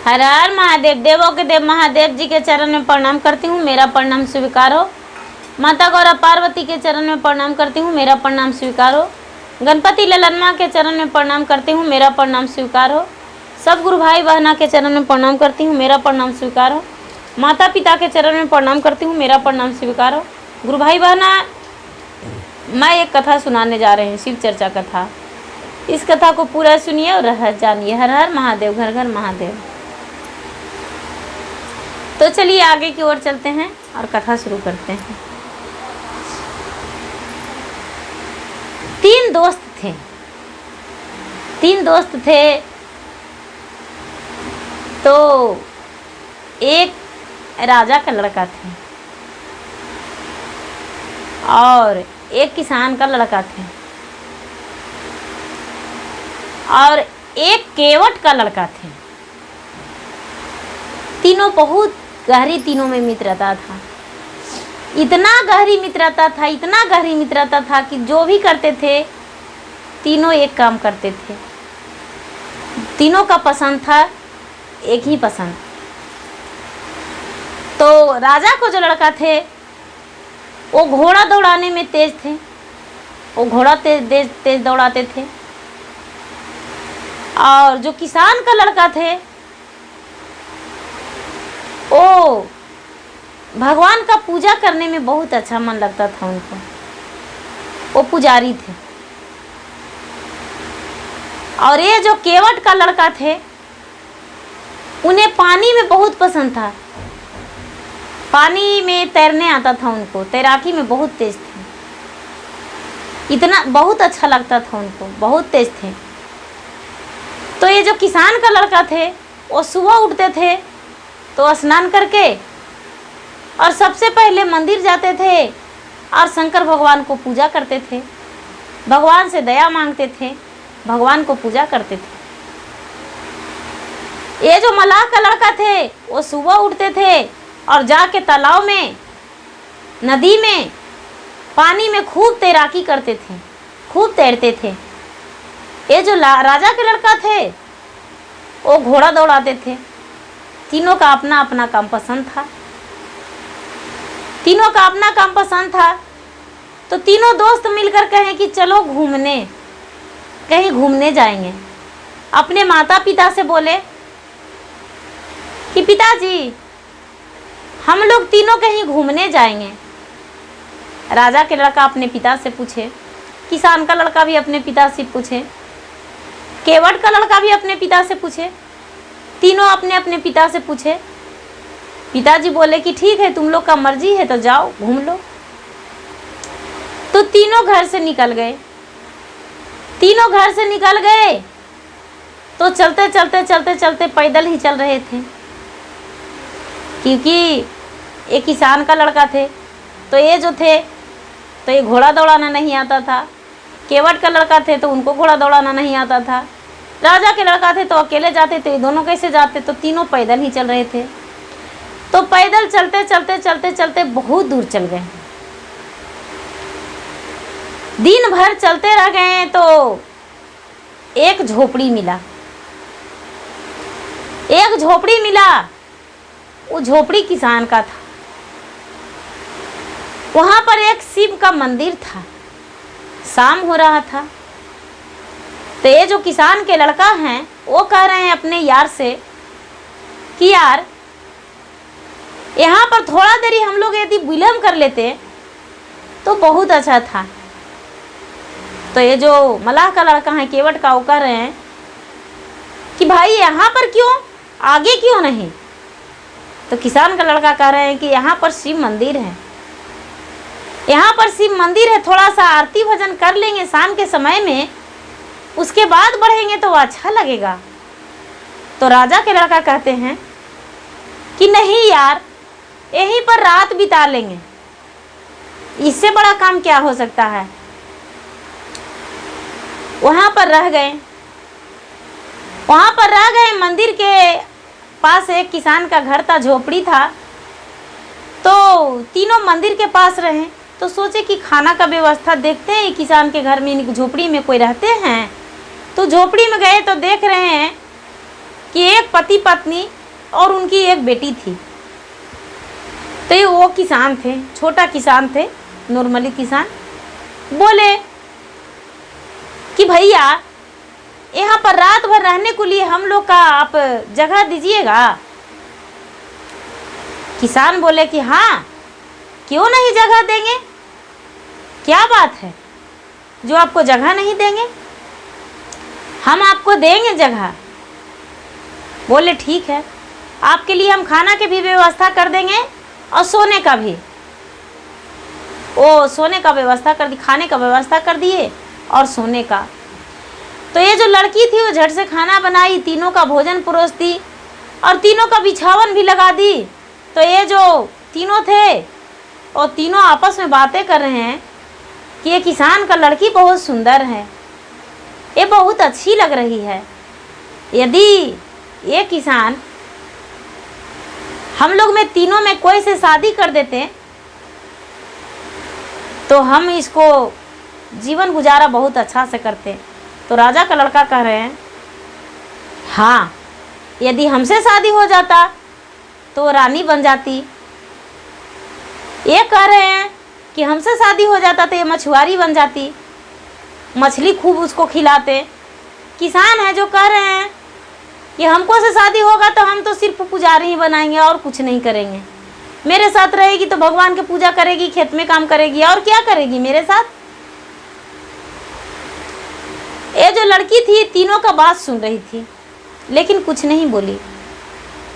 हर हर महादेव। देवों के देव महादेव जी के चरण में प्रणाम करती हूँ, मेरा प्रणाम स्वीकार हो। माता गौरा पार्वती के चरण में प्रणाम करती हूँ, मेरा प्रणाम स्वीकार हो। गणपति ललन माँ के चरण में प्रणाम करती हूँ, मेरा प्रणाम स्वीकार हो। सब गुरु भाई बहना के चरण में प्रणाम करती हूँ, मेरा प्रणाम स्वीकार हो। माता पिता के चरण में प्रणाम करती हूँ, मेरा प्रणाम स्वीकार हो। गुरु भाई बहना, मैं एक कथा सुनाने जा रहे हैं, शिव चर्चा कथा। इस कथा को पूरा सुनिए और रह जानिए। हर हर महादेव, घर घर महादेव। तो चलिए आगे की ओर चलते हैं और कथा शुरू करते हैं। तीन दोस्त थे। तो एक राजा का लड़का थे और एक किसान का लड़का थे और एक केवट का लड़का थे। तीनों बहुत गहरी, तीनों में मित्रता था। इतना गहरी मित्रता था, इतना गहरी मित्रता था कि जो भी करते थे तीनों एक काम करते थे। तीनों का पसंद था एक ही पसंद। तो राजा को जो लड़का थे वो घोड़ा दौड़ाने में तेज थे। वो घोड़ा तेज दौड़ाते थे। और जो किसान का लड़का थे वो भगवान का पूजा करने में बहुत अच्छा मन लगता था उनको। वो पुजारी थे। और ये जो केवट का लड़का थे उन्हें पानी में बहुत पसंद था। पानी में तैरने आता था उनको, तैराकी में बहुत तेज थे। इतना बहुत अच्छा लगता था उनको, बहुत तेज थे। तो ये जो किसान का लड़का थे वो सुबह उठते थे तो स्नान करके और सबसे पहले मंदिर जाते थे और शंकर भगवान को पूजा करते थे। भगवान से दया मांगते थे, भगवान को पूजा करते थे। ये जो मलाह का लड़का थे वो सुबह उठते थे और जाके तालाब में, नदी में, पानी में खूब तैराकी करते थे, खूब तैरते थे। ये जो राजा के लड़का थे वो घोड़ा दौड़ाते थे। तीनों का अपना अपना काम पसंद था। तीनों का अपना काम पसंद था। तो तीनों दोस्त मिलकर कहें कि चलो घूमने, कहीं घूमने जाएंगे। अपने माता पिता से बोले कि पिताजी हम लोग तीनों कहीं घूमने जाएंगे। राजा के लड़का अपने पिता से पूछे, किसान का लड़का भी अपने पिता से पूछे, केवट का लड़का भी अपने पिता से पूछे। तीनों अपने अपने पिता से पूछे। पिताजी बोले कि ठीक है, तुम लोग का मर्जी है तो जाओ घूम लो। तो तीनों घर से निकल गए। तीनों घर से निकल गए तो चलते चलते चलते चलते पैदल ही चल रहे थे, क्योंकि ये किसान का लड़का थे। तो ये जो थे तो ये घोड़ा दौड़ाना नहीं आता था। केवट का लड़का थे तो उनको घोड़ा दौड़ाना नहीं आता था। राजा के लड़का थे तो अकेले जाते थे, दोनों कैसे जाते। तो तीनों पैदल ही चल रहे थे। तो पैदल चलते चलते चलते चलते बहुत दूर चल गए। दिन भर चलते रह गए तो एक झोपड़ी मिला। एक झोपड़ी मिला, वो झोपड़ी किसान का था। वहां पर एक शिव का मंदिर था। शाम हो रहा था। तो ये जो किसान के लड़का हैं वो कह रहे हैं अपने यार से कि यार यहाँ पर थोड़ा देरी हम लोग यदि विलम्ब कर लेते तो बहुत अच्छा था। तो ये जो मलाह का लड़का है, केवट का, वो कह रहे हैं कि भाई यहाँ पर क्यों, आगे क्यों नहीं। तो किसान का लड़का कह रहे हैं कि यहाँ पर शिव मंदिर है, यहाँ पर शिव मंदिर है, थोड़ा सा आरती भजन कर लेंगे शाम के समय में, उसके बाद बढ़ेंगे तो अच्छा लगेगा। तो राजा के लड़का कहते हैं कि नहीं यार, यहीं पर रात बिता लेंगे, इससे बड़ा काम क्या हो सकता है। वहाँ पर रह गए। वहाँ पर रह गए। मंदिर के पास एक किसान का घर था, झोपड़ी था। तो तीनों मंदिर के पास रहे। तो सोचे कि खाना का व्यवस्था देखते हैं, किसान के घर में, झोपड़ी में कोई रहते हैं। तो झोपड़ी में गए तो देख रहे हैं कि एक पति पत्नी और उनकी एक बेटी थी। तो ये वो किसान थे, छोटा किसान थे, नॉर्मली किसान। बोले कि भैया यहाँ पर रात भर रहने के लिए हम लोग का आप जगह दीजिएगा। किसान बोले कि हाँ, क्यों नहीं जगह देंगे, क्या बात है जो आपको जगह नहीं देंगे, हम आपको देंगे जगह। बोले ठीक है, आपके लिए हम खाना की भी व्यवस्था कर देंगे और सोने का भी। वो सोने का व्यवस्था कर दी, खाने का व्यवस्था कर दिए और सोने का। तो ये जो लड़की थी वो झट से खाना बनाई, तीनों का भोजन परोस दी और तीनों का बिछावन भी लगा दी। तो ये जो तीनों थे और तीनों आपस में बातें कर रहे हैं कि ये किसान का लड़की बहुत सुंदर है, ये बहुत अच्छी लग रही है। यदि ये किसान हम लोग में तीनों में कोई से शादी कर देते तो हम इसको जीवन गुजारा बहुत अच्छा से करते। तो राजा का लड़का कह रहे हैं हाँ, यदि हमसे शादी हो जाता तो रानी बन जाती। ये कह रहे हैं कि हमसे शादी हो जाता तो ये मछुआरी बन जाती, मछली खूब उसको खिलाते। किसान है जो कह रहे हैं कि हमको से शादी होगा तो हम तो सिर्फ पुजारी ही बनाएंगे और कुछ नहीं करेंगे। मेरे साथ रहेगी तो भगवान की पूजा करेगी, खेत में काम करेगी और क्या करेगी मेरे साथ। ये जो लड़की थी तीनों का बात सुन रही थी लेकिन कुछ नहीं बोली।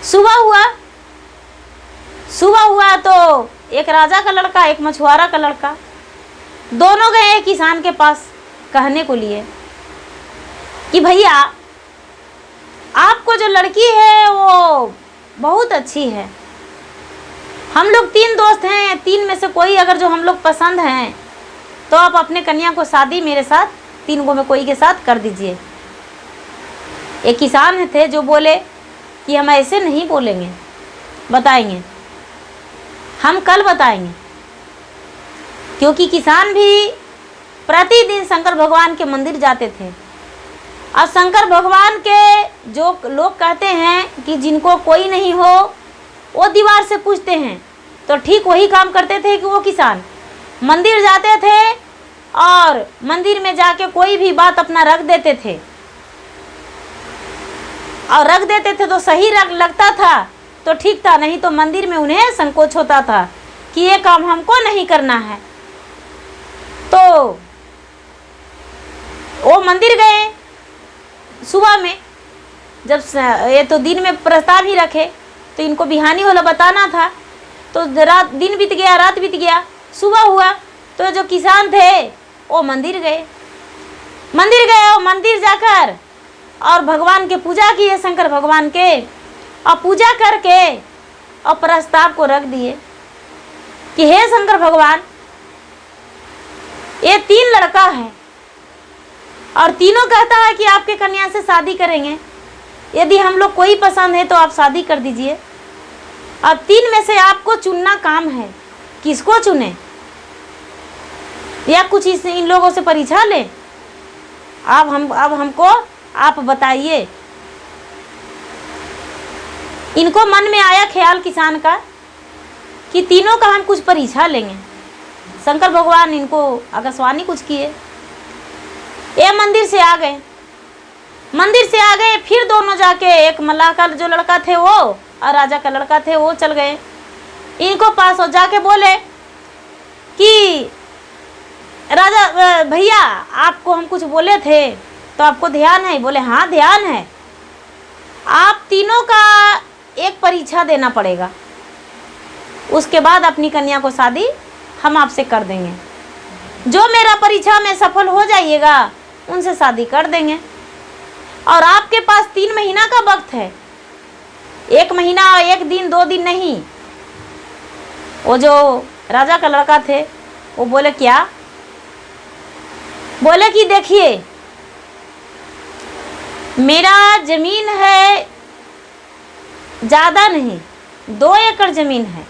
सुबह हुआ तो एक राजा का लड़का, एक मछुआरा का लड़का, दोनों गए किसान के पास कहने को लिए कि भैया आपको जो लड़की है वो बहुत अच्छी है, हम लोग 3 दोस्त हैं, 3 में से कोई अगर जो हम लोग पसंद हैं तो आप अपने कन्या को शादी मेरे साथ 3 में कोई के साथ कर दीजिए। एक किसान थे जो बोले कि हम ऐसे नहीं बोलेंगे, बताएंगे, हम कल बताएंगे। क्योंकि किसान भी प्रतिदिन शंकर भगवान के मंदिर जाते थे और शंकर भगवान के जो लोग कहते हैं कि जिनको कोई नहीं हो वो दीवार से पूछते हैं, तो ठीक वही काम करते थे कि वो किसान मंदिर जाते थे और मंदिर में जाके कोई भी बात अपना रख देते थे और रख देते थे तो सही लगता था तो ठीक था, नहीं तो मंदिर में उन्हें संकोच होता था कि ये काम हमको नहीं करना है। तो वो मंदिर गए सुबह में, जब ये तो दिन में प्रस्ताव ही रखे तो इनको बिहानी वाला बताना था। तो रात, दिन बीत गया, रात बीत गया, सुबह हुआ तो जो किसान थे वो मंदिर गए और मंदिर जाकर और भगवान के पूजा किए, शंकर भगवान के, और पूजा करके और प्रस्ताव को रख दिए कि हे शंकर भगवान, ये 3 लड़का है और तीनों कहता है कि आपके कन्या से शादी करेंगे, यदि हम लोग कोई पसंद है तो आप शादी कर दीजिए। अब 3 में से आपको चुनना काम है, किसको चुने या कुछ इन लोगों से परीक्षा ले। अब हमको आप बताइए। इनको मन में आया ख्याल किसान का कि तीनों का हम कुछ परीक्षा लेंगे। शंकर भगवान इनको आकाशवाणी कुछ किए, ये मंदिर से आ गए। फिर दोनों जाके, एक मल्लाह का जो लड़का थे वो और राजा का लड़का थे वो चल गए इनको पास और जाके बोले कि राजा भैया आपको हम कुछ बोले थे तो आपको ध्यान है? बोले हाँ ध्यान है। आप तीनों का एक परीक्षा देना पड़ेगा, उसके बाद अपनी कन्या को शादी हम आपसे कर देंगे। जो मेरा परीक्षा में सफल हो जाइएगा उनसे शादी कर देंगे। और आपके पास 3 महीना का वक्त है, 1 महीना 1 दिन 2 दिन नहीं। वो जो राजा का लड़का थे वो बोले क्या? बोले कि देखिए मेरा जमीन है ज़्यादा नहीं, 2 एकड़ ज़मीन है।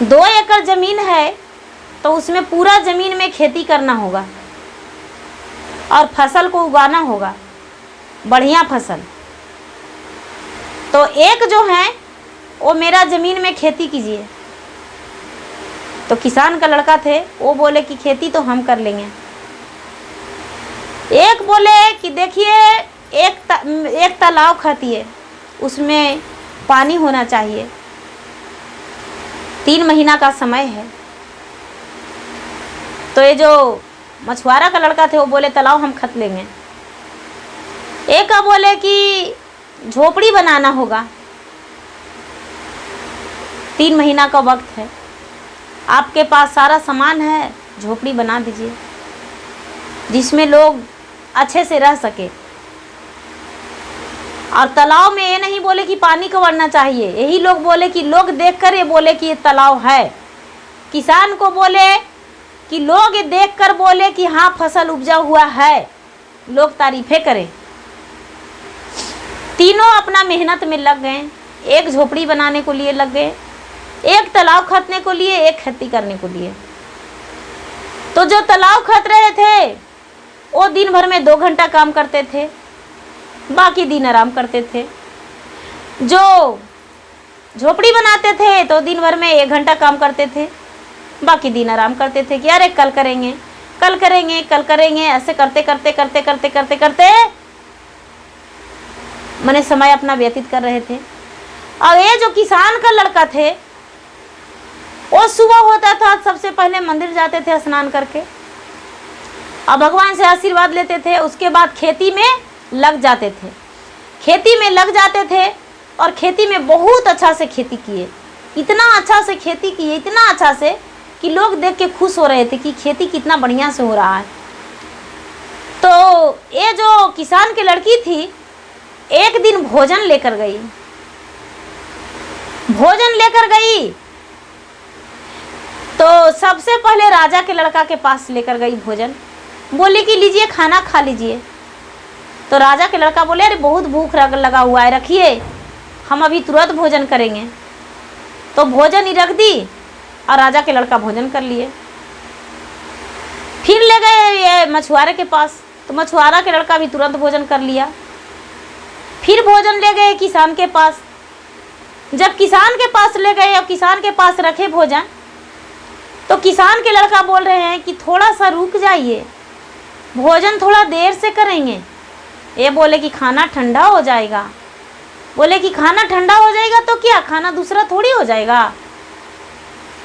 2 एकड़ ज़मीन है तो उसमें पूरा ज़मीन में खेती करना होगा और फसल को उगाना होगा। बढ़िया फसल। तो एक जो है वो मेरा ज़मीन में खेती कीजिए। तो किसान का लड़का थे, वो बोले कि खेती तो हम कर लेंगे। एक बोले कि देखिए एक तालाब खातिए, उसमें पानी होना चाहिए, 3 महीना का समय है। तो ये जो मछुआरा का लड़का थे वो बोले तालाब हम खत लेंगे। एक का बोले कि झोपड़ी बनाना होगा, 3 महीना का वक्त है, आपके पास सारा सामान है, झोपड़ी बना दीजिए जिसमें लोग अच्छे से रह सके। और तालाब में ये नहीं बोले कि पानी कवरना चाहिए, यही लोग बोले कि लोग देखकर ये बोले कि ये तालाब है। किसान को बोले कि लोग ये देखकर बोले कि हाँ फसल उपजा हुआ है, लोग तारीफें करें। तीनों अपना मेहनत में लग गए, एक झोपड़ी बनाने को लिए लग गए, एक तालाब खतने को लिए, एक खेती करने को लिए। तो जो तालाब खत रहे थे वो दिन भर में 2 घंटा काम करते थे, बाकी दिन आराम करते थे। जो झोपड़ी बनाते थे तो दिन भर में 1 घंटा काम करते थे, बाकी दिन आराम करते थे कि अरे कल करेंगे कल करेंगे कल करेंगे। ऐसे करते करते करते करते करते करते मैंने समय अपना व्यतीत कर रहे थे। और ये जो किसान का लड़का थे वो सुबह होता था सबसे पहले मंदिर जाते थे स्नान करके और भगवान से आशीर्वाद लेते थे। उसके बाद खेती में लग जाते थे, खेती में लग जाते थे और खेती में बहुत अच्छा से खेती किए, इतना अच्छा से खेती किए, इतना अच्छा से कि लोग देख के खुश हो रहे थे कि खेती कितना बढ़िया से हो रहा है। तो ये जो किसान की लड़की थी एक दिन भोजन लेकर गई, भोजन लेकर गई तो सबसे पहले राजा के लड़का के पास लेकर गई भोजन। बोली कि लीजिए खाना खा लीजिए। तो राजा के लड़का बोले अरे बहुत भूख लगा हुआ है, रखिए हम अभी तुरंत भोजन करेंगे। तो भोजन ही रख दी और राजा के लड़का भोजन कर लिए। फिर ले गए ये मछुआरे के पास, तो मछुआरा के लड़का भी तुरंत भोजन कर लिया। फिर भोजन ले गए किसान के पास। जब किसान के पास ले गए और किसान के पास रखे भोजन, तो किसान के लड़का बोल रहे हैं कि थोड़ा सा रुक जाइए, भोजन थोड़ा देर से करेंगे। ये बोले कि खाना ठंडा हो जाएगा। बोले कि खाना ठंडा हो जाएगा तो क्या, खाना दूसरा थोड़ी हो जाएगा।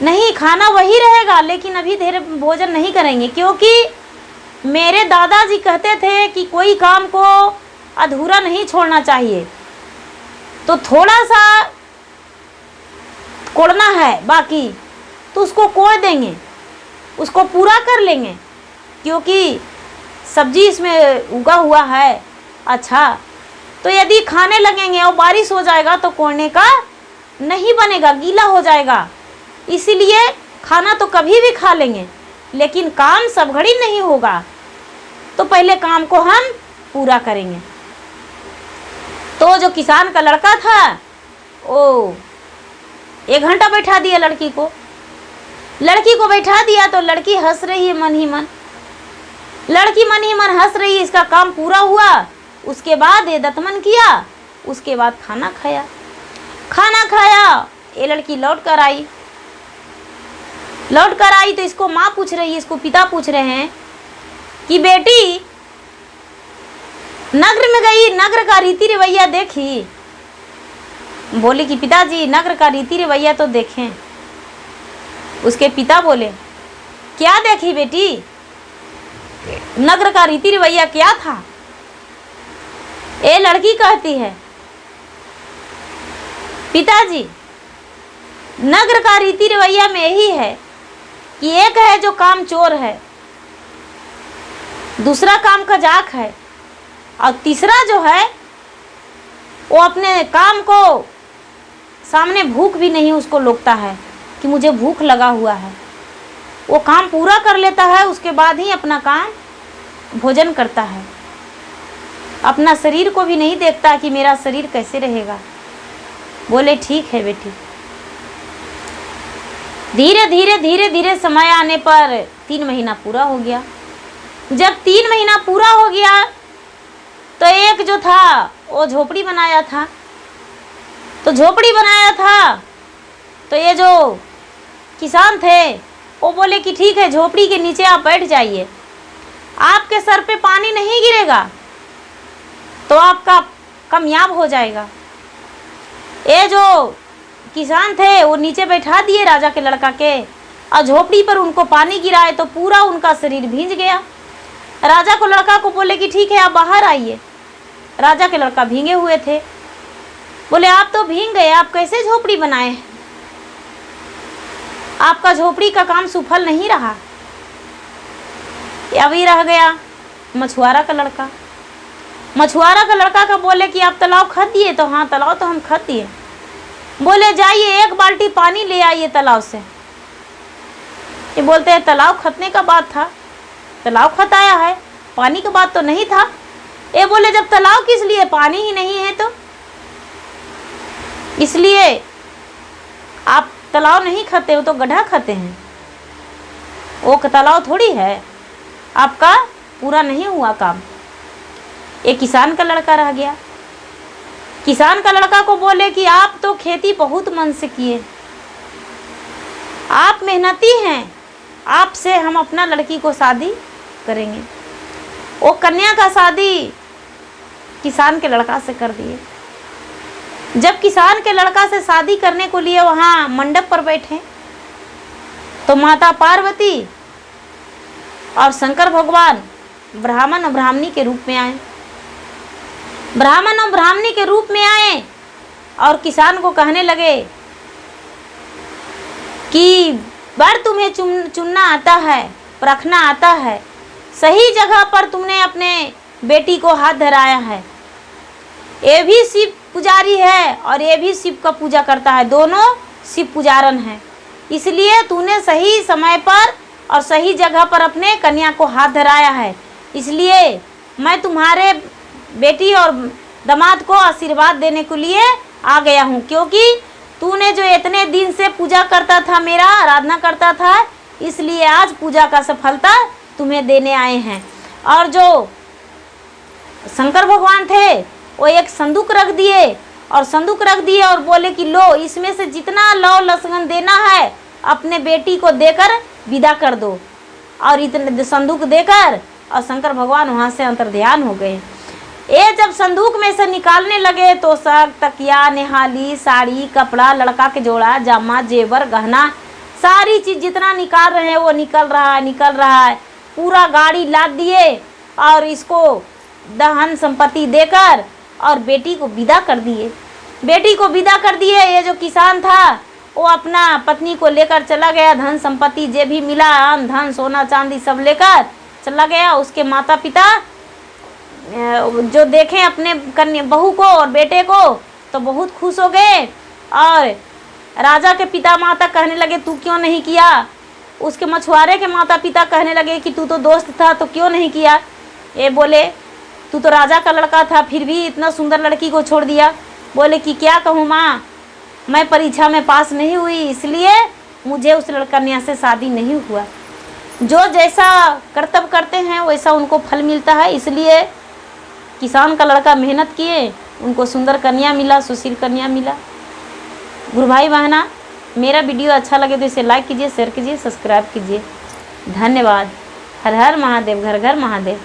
नहीं, खाना वही रहेगा, लेकिन अभी देर भोजन नहीं करेंगे, क्योंकि मेरे दादाजी कहते थे कि कोई काम को अधूरा नहीं छोड़ना चाहिए। तो थोड़ा सा कोड़ना है बाकी, तो उसको कोड़ देंगे, उसको पूरा कर लेंगे, क्योंकि सब्जी इसमें उगा हुआ है। अच्छा, तो यदि खाने लगेंगे और बारिश हो जाएगा तो कोड़ने का नहीं बनेगा, गीला हो जाएगा। इसीलिए खाना तो कभी भी खा लेंगे, लेकिन काम सब घड़ी नहीं होगा, तो पहले काम को हम पूरा करेंगे। तो जो किसान का लड़का था वो 1 घंटा बैठा दिया लड़की को बैठा दिया। तो लड़की हंस रही है मन ही मन, लड़की मन ही मन हंस रही है। इसका काम पूरा हुआ, उसके बाद ये दतमन किया, उसके बाद खाना खाया। ये लड़की लौट कर आई तो इसको माँ पूछ रही है, इसको पिता पूछ रहे हैं कि बेटी नगर में गई, नगर का रीति रवैया देखी। बोले कि पिताजी नगर का रीति रवैया तो देखें। उसके पिता बोले क्या देखी बेटी, नगर का रीति रवैया क्या था। ये लड़की कहती है पिताजी नगर का रीति रवैया में यही है कि एक है जो काम चोर है, दूसरा काम खजाक है, और तीसरा जो है वो अपने काम को सामने भूख भी नहीं उसको लोकता है कि मुझे भूख लगा हुआ है। वो काम पूरा कर लेता है, उसके बाद ही अपना काम भोजन करता है। अपना शरीर को भी नहीं देखता कि मेरा शरीर कैसे रहेगा। बोले ठीक है बेटी। धीरे धीरे धीरे धीरे समय आने पर 3 महीना पूरा हो गया। जब 3 महीना पूरा हो गया तो एक जो था वो झोपड़ी बनाया था, तो झोपड़ी बनाया था तो ये जो किसान थे वो बोले कि ठीक है, झोपड़ी के नीचे आप बैठ जाइए, आपके सर पे पानी नहीं गिरेगा तो आपका कामयाब हो जाएगा। ये जो किसान थे वो नीचे बैठा दिए राजा के लड़का के, और झोपड़ी पर उनको पानी गिराए तो पूरा उनका शरीर भींज गया। राजा को लड़का को बोले कि ठीक है, आप बाहर आइए। राजा के लड़का भींगे हुए थे, बोले आप तो भींग गए, आप कैसे झोपड़ी बनाए? आपका झोपड़ी का काम सफल नहीं रहा। अभी रह गया मछुआरा का लड़का। मछुआरा का लड़का का बोले कि आप तालाब खद दिए? तो हाँ, तालाब तो हम खद दिए। बोले जाइए 1 बाल्टी पानी ले आइए तालाब से। ये बोलते हैं तालाब खदने का बात था, तालाब खत आया है, पानी का बात तो नहीं था। ये बोले जब तालाब किस लिए, पानी ही नहीं है तो इसलिए आप तालाब नहीं खाते हो, तो गड्ढा खाते हैं। वो तालाब थोड़ी है, आपका पूरा नहीं हुआ काम। एक किसान का लड़का रह गया। किसान का लड़का को बोले कि आप तो खेती बहुत मन से किए, आप मेहनती हैं, आपसे हम अपना लड़की को शादी करेंगे। वो कन्या का शादी किसान के लड़का से कर दिए। जब किसान के लड़का से शादी करने को लिए वहाँ मंडप पर बैठे तो माता पार्वती और शंकर भगवान ब्राह्मण और ब्राह्मणी के रूप में आए। ब्राह्मण और ब्राह्मणी के रूप में आए और किसान को कहने लगे कि बर तुम्हें चुनना आता है, परखना आता है, सही जगह पर तुमने अपने बेटी को हाथ धराया है। ये भी शिव पुजारी है और ये भी शिव का पूजा करता है, दोनों शिव पुजारन हैं, इसलिए तूने सही समय पर और सही जगह पर अपने कन्या को हाथ धराया है। इसलिए मैं तुम्हारे बेटी और दामाद को आशीर्वाद देने के लिए आ गया हूँ, क्योंकि तूने जो इतने दिन से पूजा करता था, मेरा आराधना करता था, इसलिए आज पूजा का सफलता तुम्हें देने आए हैं। और जो शंकर भगवान थे वो एक संदूक रख दिए और बोले कि लो, इसमें से जितना लौ लसगन देना है अपने बेटी को देकर विदा कर दो। और इतने संदूक देकर और शंकर भगवान वहाँ से अंतर्ध्यान हो गए। ये जब संदूक में से निकालने लगे तो सर, तकिया, निहाली, साड़ी, कपड़ा, लड़का के जोड़ा, जामा, जेवर, गहना, सारी चीज़ जितना निकाल रहे हैं वो निकल रहा है। पूरा गाड़ी लाद दिए और इसको धन संपत्ति देकर और बेटी को विदा कर दिए। ये जो किसान था वो अपना पत्नी को लेकर चला गया, धन संपत्ति जे भी मिला, अन्न धन, सोना चांदी सब लेकर चला गया। उसके माता पिता जो देखें अपने कन्या बहू को और बेटे को तो बहुत खुश हो गए। और राजा के पिता माता कहने लगे तू क्यों नहीं किया? उसके मछुआरे के माता पिता कहने लगे कि तू तो दोस्त था तो क्यों नहीं किया? ये बोले तू तो राजा का लड़का था, फिर भी इतना सुंदर लड़की को छोड़ दिया। बोले कि क्या कहूँ माँ, मैं परीक्षा में पास नहीं हुई, इसलिए मुझे उस कन्या से शादी नहीं हुआ। जो जैसा कर्तव्य करते हैं वैसा उनको फल मिलता है। इसलिए किसान का लड़का मेहनत किए, उनको सुंदर कन्या मिला, सुशील कन्या मिला। गुरु भाई बहना, मेरा वीडियो अच्छा लगे तो इसे लाइक कीजिए, शेयर कीजिए, सब्सक्राइब कीजिए। धन्यवाद। हर हर महादेव, घर घर महादेव।